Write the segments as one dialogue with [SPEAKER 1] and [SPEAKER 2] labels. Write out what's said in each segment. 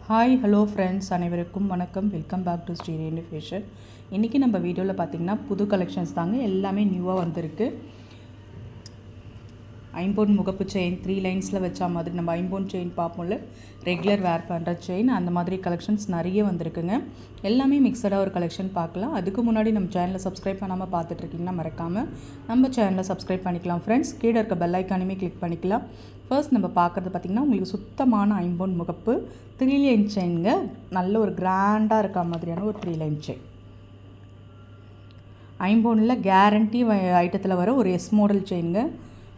[SPEAKER 1] Hi hello friends, அனைவருக்கும் வணக்கம். Welcome back to Srirenu fashion. இன்றைக்கி நம்ம வீடியோவில் பார்த்திங்கன்னா புது கலெக்ஷன்ஸ் தாங்க. எல்லாமே நியூவாக வந்திருக்கு. ஐம்பொன் முகப்பு செயின் 3 லைன்ஸில் வச்சா மாதிரி நம்ம ஐம்பொன் செயின் பார்ப்போம்ல, ரெகுலர் வேர் பண்ணுற செயின், அந்த மாதிரி கலெக்ஷன்ஸ் நிறைய வந்திருக்குங்க. எல்லாமே மிக்சடாக ஒரு கலெக்ஷன் பார்க்கலாம். அதுக்கு முன்னாடி நம்ம சேனலை சப்ஸ்கிரைப் பண்ணாமல் பார்த்துட்ருக்கீங்கன்னா மறக்காமல் நம்ம சேனலை சப்ஸ்கிரைப் பண்ணிக்கலாம் ஃப்ரெண்ட்ஸ். கீழே இருக்க பெல் ஐக்கானுமே கிளிக் பண்ணிக்கலாம். ஃபர்ஸ்ட் நம்ம பார்க்குறது பார்த்திங்கன்னா உங்களுக்கு சுத்தமான ஐம்பொன் முகப்பு 3 லைன் செயினுங்க. நல்ல ஒரு கிராண்டாக இருக்க மாதிரியான ஒரு 3 லைன் செயின். ஐம்பொனில் கேரண்டி ஐட்டத்தில் வர ஒரு எஸ் மாடல் செயினுங்க.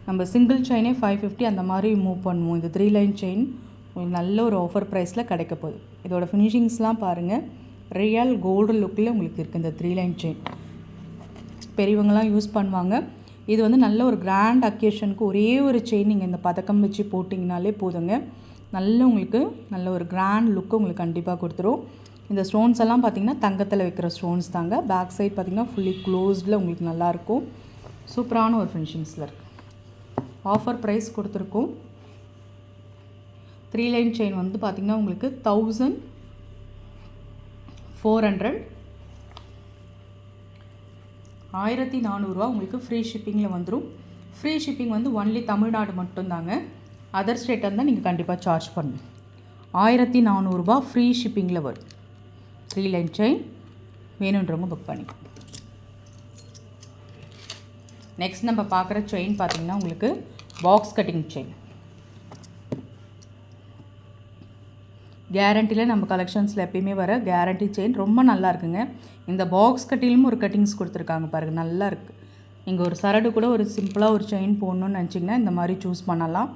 [SPEAKER 1] நம்ம சிங்கிள் செயினே 550 அந்த மாதிரி மூவ் பண்ணுவோம். இந்த 3 லைன் செயின் உங்களுக்கு நல்ல ஒரு ஆஃபர் ப்ரைஸில் கிடைக்க போகுது. இதோட ஃபினிஷிங்ஸ்லாம் பாருங்கள், ரியல் கோல்டு லுக்கில் உங்களுக்கு இருக்குது. இந்த 3 லைன் செயின் பெரியவங்களாம் யூஸ் பண்ணுவாங்க. இது வந்து நல்ல ஒரு கிராண்ட் அக்கேஷனுக்கு ஒரே ஒரு செயின் நீங்கள் இந்த பதக்கம் வச்சு போட்டிங்கனாலே போதுங்க. உங்களுக்கு நல்ல ஒரு கிராண்ட் லுக்கு உங்களுக்கு கண்டிப்பாக கொடுத்துரும். இந்த ஸ்டோன்ஸ் எல்லாம் பார்த்திங்கன்னா தங்கத்தில் வைக்கிற ஸ்டோன்ஸ் தாங்க. பேக் சைட் பார்த்திங்கன்னா ஃபுல்லி க்ளோஸ்டில் உங்களுக்கு நல்லாயிருக்கும். சூப்பரான ஒரு ஃபினிஷிங்ஸில் இருக்குது. ஆஃபர் ப்ரைஸ் கொடுத்துருக்கோம். 3 லைன் செயின் வந்து பார்த்திங்கன்னா உங்களுக்கு 1400 1400 உங்களுக்கு ஃப்ரீ ஷிப்பிங்கில் வந்துடும். ஃப்ரீ ஷிப்பிங் வந்து ஒன்லி தமிழ்நாடு மட்டும்தாங்க. அதர் ஸ்டேட்டாக இருந்தால் நீங்கள் கண்டிப்பாக சார்ஜ் பண்ணணும். 1400 ஃப்ரீ ஷிப்பிங்கில் வரும். 3 லைன் செயின் வேணுன்றவங்க புக் பண்ணி. நெக்ஸ்ட் நம்ம பார்க்குற செயின் பார்த்திங்கன்னா உங்களுக்கு பாக்ஸ் கட்டிங் செயின். கேரண்டியில் நம்ம கலெக்ஷன்ஸில் எப்பயுமே வர கேரண்டி செயின் ரொம்ப நல்லா இருக்குங்க. இந்த பாக்ஸ் கட்டிலும் ஒரு கட்டிங்ஸ் கொடுத்துருக்காங்க பாருங்கள், நல்லா இருக்குது. நீங்கள் ஒரு சரடு கூட ஒரு சிம்பிளாக ஒரு செயின் போடணுன்னு நினச்சிங்கன்னா இந்த மாதிரி சூஸ் பண்ணலாம்.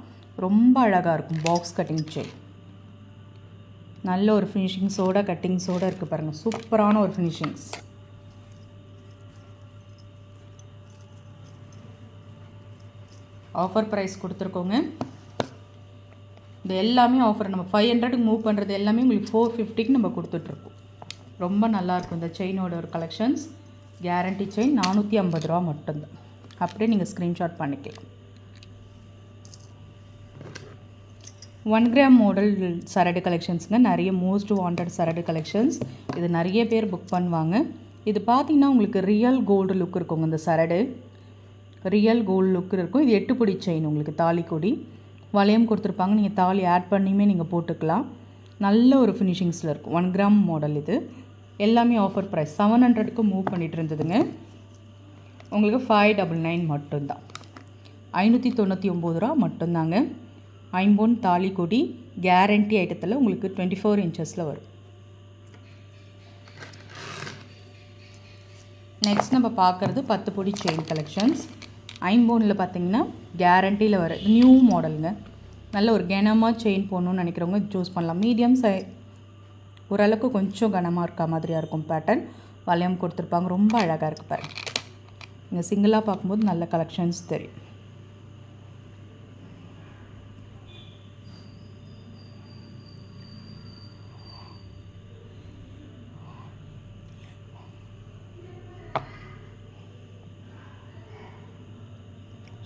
[SPEAKER 1] ரொம்ப அழகாக இருக்கும் பாக்ஸ் கட்டிங் செயின். நல்ல ஒரு ஃபினிஷிங்ஸோட கட்டிங்ஸோடு இருக்குது பாருங்கள், சூப்பரான ஒரு ஃபினிஷிங்ஸ். Offer price கொடுத்துருக்கோங்க. இது எல்லாமே ஆஃபர். நம்ம 500க்கு மூவ் பண்ணுறது எல்லாமே உங்களுக்கு 450க்கு நம்ம கொடுத்துட்ருக்கோம். ரொம்ப நல்லாயிருக்கும் இந்த செயினோட ஒரு கலெக்ஷன்ஸ். கேரண்டி செயின் 450 ரூபா மட்டும்தான். அப்படியே நீங்கள் ஸ்க்ரீன்ஷாட் பண்ணிக்கலாம். 1 கிராம் மாடல் சரடு கலெக்ஷன்ஸுங்க. நிறைய மோஸ்ட் வாண்டட் சரடு கலெக்ஷன்ஸ். இது நிறைய பேர் புக் பண்ணுவாங்க. இது பார்த்திங்கன்னா உங்களுக்கு ரியல் கோல்டு லுக் இருக்குங்க. இந்த சரடு ரியல் கோல்டு லுக் இருக்கும். இது 8 பிடி செயின். உங்களுக்கு தாலி கொடி வளையம் கொடுத்துருப்பாங்க. நீங்கள் தாலி ஆட் பண்ணியுமே நீங்கள் போட்டுக்கலாம். நல்ல ஒரு ஃபினிஷிங்ஸில் இருக்கும். 1 கிராம் மாடல். இது எல்லாமே ஆஃபர் ப்ரைஸ். 700க்கு மூவ் பண்ணிகிட்டு இருந்ததுங்க. உங்களுக்கு 599 மட்டும்தான். 599 ரூபா மட்டும்தாங்க. ஐம்பொன் தாலி கொடி கேரண்டி ஐட்டத்தில் உங்களுக்கு 24 இன்ச்சஸில் வரும். நெக்ஸ்ட் நம்ம பார்க்குறது 10 பொடி செயின் கலெக்ஷன்ஸ். ஐம்பொனில் பார்த்திங்கன்னா கேரண்டியில் வர நியூ மாடலுங்க. நல்ல ஒரு கனமாக செயின் போடணுன்னு நினைக்கிறவங்க சூஸ் பண்ணலாம். மீடியம் ஓரளவுக்கு கொஞ்சம் கனமாக இருக்க மாதிரியாக இருக்கும் பேட்டர்ன். வளையம் கொடுத்துருப்பாங்க. ரொம்ப அழகாக இருக்குது பாருங்கள். நீங்கள் சிங்கிளாக பார்க்கும்போது நல்ல கலெக்ஷன்ஸ் தெரியும்.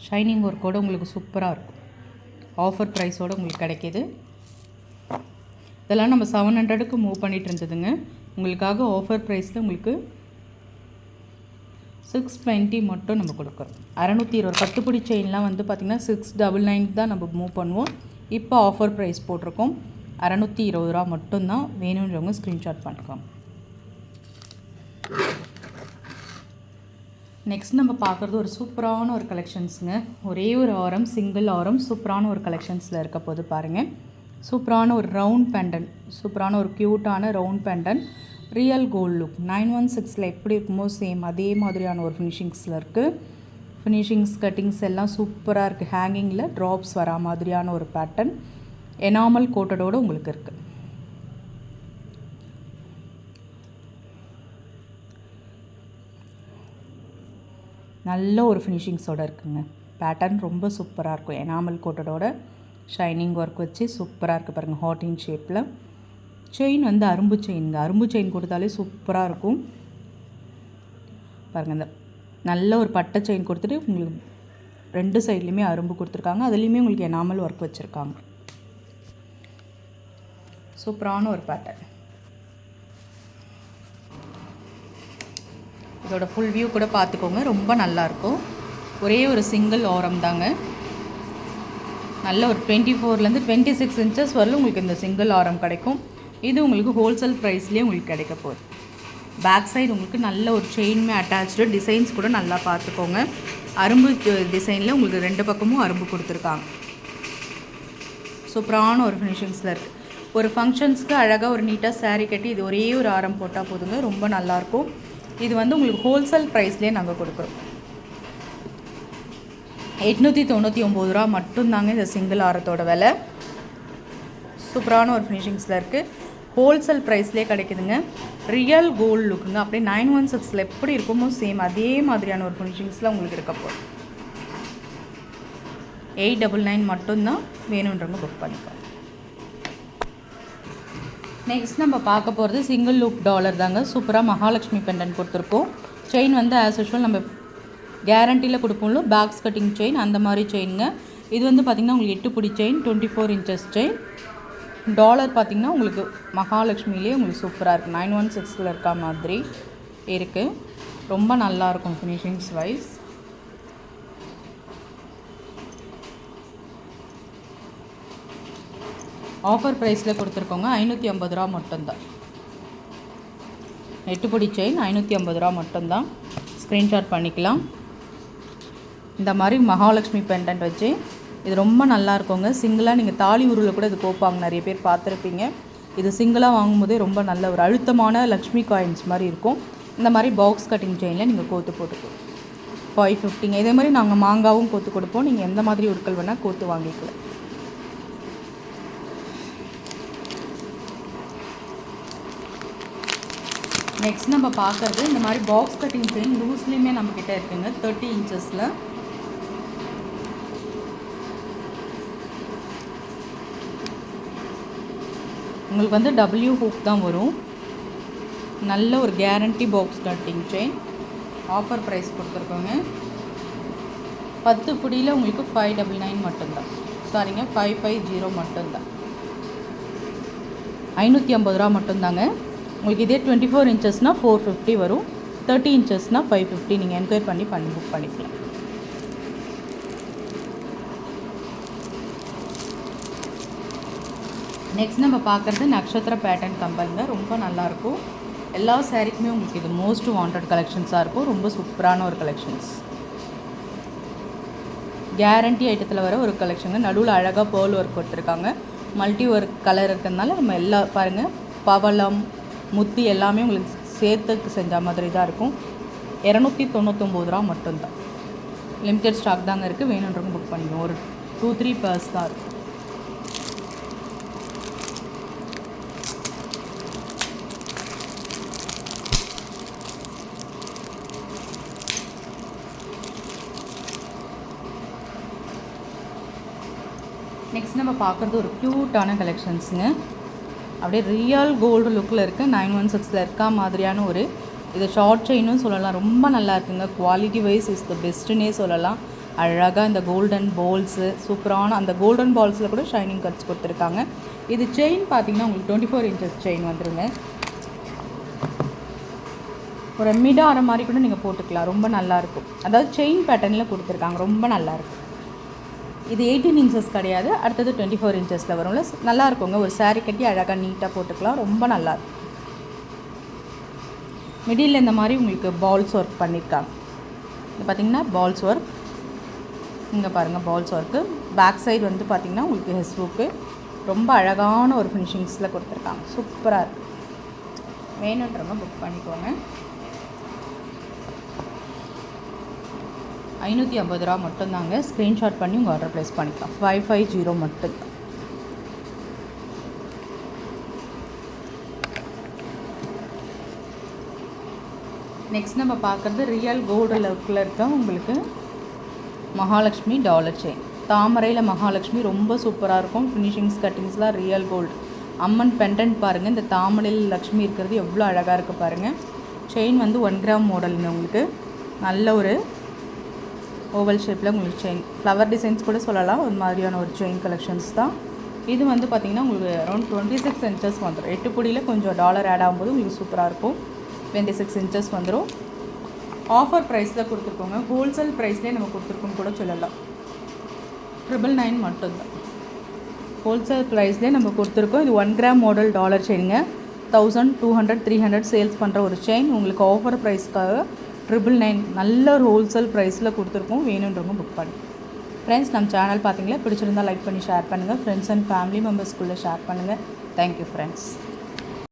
[SPEAKER 1] ஷைனிங் ஒர்க்கோடு உங்களுக்கு சூப்பராக இருக்கும். ஆஃபர் ப்ரைஸோடு உங்களுக்கு கிடைக்கிது. இதெல்லாம் நம்ம 700க்கு மூவ் பண்ணிகிட்டு இருந்ததுங்க. உங்களுக்காக ஆஃபர் ப்ரைஸில் உங்களுக்கு 620 மட்டும் நம்ம கொடுக்குறோம். 620 10 பிடி செயின்லாம் வந்து பார்த்திங்கன்னா 699 தான் நம்ம மூவ் பண்ணுவோம். இப்போ ஆஃபர் ப்ரைஸ் போட்டிருக்கோம். 620 ரூபா மட்டும்தான். வேணுன்றவங்க ஸ்க்ரீன்ஷாட் பண்ணிக்கோங்க. நெக்ஸ்ட் நம்ம பார்க்குறது ஒரு சூப்பரான ஒரு கலெக்ஷன்ஸுங்க. ஒரே ஒரு ஆரம், சிங்கிள் ஆரம், சூப்பரான ஒரு கலெக்ஷன்ஸில் இருக்க போது பாருங்கள். சூப்பரான ஒரு ரவுண்ட் பெண்டன், சூப்பரான ஒரு க்யூட்டான round pendant. Real gold look 916 எப்படி இருக்குமோ சேம் அதே மாதிரியான ஒரு ஃபினிஷிங்ஸில் இருக்குது. ஃபினிஷிங்ஸ் கட்டிங்ஸ் எல்லாம் சூப்பராக இருக்குது. ஹேங்கிங்கில் ட்ராப்ஸ் வரா மாதிரியான ஒரு பேட்டர்ன். எனாமல் கோட்டடோடு உங்களுக்கு இருக்குது. நல்ல ஒரு ஃபினிஷிங்ஸோடு இருக்குங்க. பேட்டர்ன் ரொம்ப சூப்பராக இருக்கும். எனாமல் கோட்டடோட ஷைனிங் ஒர்க் வச்சு சூப்பராக இருக்குது பாருங்கள். ஹார்டின் ஷேப்பில் செயின் வந்து அரும்பு செயினுங்க. அரும்பு செயின் கொடுத்தாலே சூப்பராக இருக்கும் பாருங்கள். இந்த நல்ல ஒரு பட்டை செயின் கொடுத்துட்டு உங்களுக்கு 2 சைட்லேயுமே அரும்பு கொடுத்துருக்காங்க. அதுலேயுமே உங்களுக்கு எனாமல் ஒர்க் வச்சுருக்காங்க. சூப்பரான ஒரு பேட்டர்ன். இதோட ஃபுல் வியூ கூட பார்த்துக்கோங்க, ரொம்ப நல்லாயிருக்கும். ஒரே ஒரு சிங்கிள் ஆரம் தாங்க. நல்ல ஒரு 24லேருந்து 26 இன்ச்சஸ் வரலும் உங்களுக்கு இந்த சிங்கிள் ஆரம் கிடைக்கும். இது உங்களுக்கு ஹோல்சேல் ப்ரைஸ்லேயே உங்களுக்கு கிடைக்க போகுது. பேக் சைடு உங்களுக்கு நல்ல ஒரு செயின்மே அட்டாச்சு. டிசைன்ஸ் கூட நல்லா பார்த்துக்கோங்க. அரும்பு டிசைனில் உங்களுக்கு 2 பக்கமும் அரும்பு கொடுத்துருக்காங்க. சூப்பரான ஒரு ஃபினிஷிங்ஸில் இருக்குது. ஒரு ஃபங்க்ஷன்ஸ்க்கு அழகாக ஒரு நீட்டாக saree கட்டி இது ஒரே ஒரு ஆரம் போட்டால் போதுங்க, ரொம்ப நல்லாயிருக்கும். இது வந்து உங்களுக்கு ஹோல்சேல் ப்ரைஸ்லேயே நாங்கள் கொடுக்குறோம். 899 ரூபா மட்டும்தாங்க இந்த சிங்கிள் ஆரத்தோட விலை. சூப்பரான ஒரு ஃபினிஷிங்ஸில் இருக்குது. ஹோல்சேல் ப்ரைஸ்லேயே கிடைக்குதுங்க. ரியல் கோல்டு லுக்குங்க. அப்படியே 916 எப்படி இருக்குமோ சேம் அதே மாதிரியான ஒரு ஃபினிஷிங்ஸில் உங்களுக்கு இருக்க போகுது. 899 மட்டும்தான். வேணுன்றவங்க புக் பண்ணிக்கலாம். நெக்ஸ்ட் நம்ம பார்க்க போகிறது சிங்கிள் லூப் டாலர் தாங்க. சூப்பராக மகாலட்சுமி பெண்டன்ட் கொடுத்துருக்கோம். செயின் வந்து ஆஸ் யூஷுவல் நம்ம கேரண்டியில் கொடுப்போம்ல, பேக்ஸ் கட்டிங் செயின் அந்த மாதிரி செயினுங்க. இது வந்து பார்த்திங்கன்னா உங்களுக்கு 8 பிடி செயின், 24 இன்ச்சஸ் செயின். டாலர் பார்த்திங்கன்னா உங்களுக்கு மகாலட்சுமிலேயே உங்களுக்கு சூப்பராக இருக்குது. 916 இருக்கா மாதிரி இருக்குது. ரொம்ப நல்லாயிருக்கும் ஃபினிஷிங்ஸ் வைஸ். ஆஃபர் ப்ரைஸில் கொடுத்துருக்கோங்க. 550 ரூபா மட்டும்தான். 8 பிடி செயின் 550 ரூபா மட்டும்தான். ஸ்க்ரீன்ஷாட் பண்ணிக்கலாம். இந்த மாதிரி மகாலட்சுமி பெண்டன்ட் வச்சு இது ரொம்ப நல்லா இருக்குங்க. சிங்கிளாக நீங்கள் தாலி உருவில் கூட இது கோப்பாங்க, நிறைய பேர் பார்த்துருப்பீங்க. இது சிங்கிளாக வாங்கும்போதே ரொம்ப நல்ல ஒரு அழுத்தமான லக்ஷ்மி காயின்ஸ் மாதிரி இருக்கும். இந்த மாதிரி பாக்ஸ் கட்டிங் செயினில் நீங்கள் கோத்து போட்டுக்கலாம். 550ங்க. இதே மாதிரி நாங்கள் மாங்காவும் கோத்து கொடுப்போம். நீங்கள் எந்த மாதிரி உருக்கள் வேணால் கோத்து வாங்கிக்கலாம். நெக்ஸ்ட் நம்ம பார்க்குறது இந்த மாதிரி பாக்ஸ் கட்டிங் செயின் லூஸ்லேயுமே நம்மக்கிட்ட இருக்குங்க. 30 இன்ச்சஸில் உங்களுக்கு வந்து டபிள்யூ ஹூக் தான் வரும். நல்ல ஒரு guarantee box cutting chain. Offer price கொடுத்துருக்கோங்க. 10 பிடியில் உங்களுக்கு 599 மட்டும்தான். சாரிங்க, 550 மட்டும்தான். 550 ரூபா மட்டும்தாங்க. உங்களுக்கு இதே 24 இன்ச்சஸ்னால் 450 வரும். 30 இன்ச்சஸ்னால் 550. நீங்கள் என்கொயர் பண்ணி புக் பண்ணிக்கலாம். நெக்ஸ்ட் நம்ம பார்க்குறது நக்ஷத்திர பேட்டர்ன் கம்பல்ங்க. ரொம்ப நல்லாயிருக்கும். எல்லா சாரீக்குமே உங்களுக்கு இது மோஸ்ட் வாண்டட் கலெக்ஷன்ஸாக இருக்கும். ரொம்ப சூப்பரான ஒரு கலெக்ஷன்ஸ். கேரண்டி ஐட்டத்தில் வர ஒரு கலெக்ஷனுங்க. நடுவில் அழகாக பேர்ல் ஒர்க் கொடுத்துருக்காங்க. மல்டி ஒர்க் கலர் இருக்கிறதுனால நம்ம எல்லா பாருங்கள், பவளம் முத்தி எல்லாமே உங்களுக்கு சேர்த்துக்கு செஞ்ச மாதிரி தான் இருக்கும். 299 ரூபா மட்டும்தான். லிமிட்டட் ஸ்டாக் தாங்க இருக்குது. வேணுன்றவங்க புக் பண்ணிக்கணும். ஒரு 2-3 பேர்ஸ் தான் இருக்குது. நெக்ஸ்ட் நம்ம பார்க்குறது ஒரு க்யூட்டான கலெக்ஷன்ஸுங்க. அப்படியே ரியல் கோல்டு லுக்கில் இருக்குது. 916 இருக்கா மாதிரியான ஒரு இது ஷார்ட் செயினும் சொல்லலாம். ரொம்ப நல்லா இருக்குங்க. குவாலிட்டி வைஸ் இஸ் த பெஸ்ட்டுன்னே சொல்லலாம். அழகாக இந்த கோல்டன் பால்ஸு சூப்பரான அந்த கோல்டன் பால்ஸில் கூட ஷைனிங் கட்ஸ் கொடுத்துருக்காங்க. இது செயின் பார்த்திங்கன்னா உங்களுக்கு 24 இன்ச்சஸ் செயின் வந்துடுங்க. ஒரு மிடார மாதிரி கூட நீங்கள் போட்டுக்கலாம். ரொம்ப நல்லாயிருக்கும். அதாவது செயின் பேட்டர்னில் கொடுத்துருக்காங்க. ரொம்ப நல்லாயிருக்கும். இது 18 இன்ச்சஸ் கிடையாது. அடுத்தது 24 இன்ச்சஸில் வரும்ல. நல்லா இருக்குங்க. ஒரு saree கட்டி அழகாக நீட்டாக போட்டுக்கலாம். ரொம்ப நல்லாயிருக்கும். மிடில் இந்த மாதிரி உங்களுக்கு பால்ஸ் ஒர்க் பண்ணியிருக்காங்க. இது பார்த்திங்கன்னா பால்ஸ் ஒர்க். இங்கே பாருங்கள் பால்ஸ் ஒர்க்கு. பேக் சைடு வந்து பார்த்திங்கன்னா உங்களுக்கு ஹெஸ்புக்கு ரொம்ப அழகான ஒரு ஃபினிஷிங்ஸில் கொடுத்துருக்காங்க. சூப்பராக இருக்குது. வேணுன்றவங்க புக் பண்ணிக்கோங்க. 550 ரூபா மட்டும்தாங்க. ஸ்க்ரீன்ஷாட் பண்ணி உங்கள் ஆர்டர் ப்ளேஸ் பண்ணிக்கலாம். 550 மட்டும்தான். நெக்ஸ்ட் நம்ம பார்க்குறது ரியல் கோல்டு லுக்கில் இருக்க உங்களுக்கு மகாலட்சுமி டாலர் செயின். தாமரையில் மகாலட்சுமி ரொம்ப சூப்பராக இருக்கும். ஃபினிஷிங்ஸ் கட்டிங்ஸ்லாம் ரியல் கோல்டு. அம்மன் பெண்டன்ட் பாருங்கள். இந்த தாமரையில் லக்ஷ்மி இருக்கிறது எவ்வளோ அழகாக இருக்குது பாருங்கள். செயின் வந்து 1 கிராம் மாடலுங்க. உங்களுக்கு நல்ல ஒரு ஓவல் ஷேப்பில் உங்களுக்கு செயின் ஃப்ளவர் டிசைன்ஸ் கூட சொல்லலாம். ஒரு மாதிரியான ஒரு செயின் கலெக்ஷன்ஸ் தான். இது வந்து பார்த்திங்கன்னா உங்களுக்கு அரௌண்ட் 26 இன்ச்சஸ் வந்துடும். 8 புடியில் கொஞ்சம் டாலர் ஆட் ஆகும்போது உங்களுக்கு சூப்பராக இருக்கும். 26 இன்ச்சஸ் வந்துடும். ஆஃபர் ப்ரைஸில் கொடுத்துருக்கோங்க. ஹோல்சேல் ப்ரைஸ்லேயே நம்ம கொடுத்துருக்கோம் கூட சொல்லலாம். 999 மட்டும்தான். ஹோல்சேல் ப்ரைஸ்லேயே நம்ம கொடுத்துருக்கோம். இது 1 கிராம் மாடல் டாலர் செயினுங்க. 1200 300 சேல்ஸ் பண்ணுற ஒரு செயின் உங்களுக்கு ஆஃபர் ப்ரைஸ்க்காக 999 நல்ல ஒரு ஹோல்சேல் ப்ரைஸில் கொடுத்துருக்கோம். வேணுன்றவங்க புக் பண்ணி ஃப்ரெண்ட்ஸ் நம்ம சேனல் பார்த்தீங்களா பிடிச்சிருந்தால் லைக் பண்ணி ஷேர் பண்ணுங்கள். ஃப்ரெண்ட்ஸ் அண்ட் ஃபேமிலி மெம்பர்ஸ்குள்ளே ஷேர் பண்ணுங்கள். Thank you friends.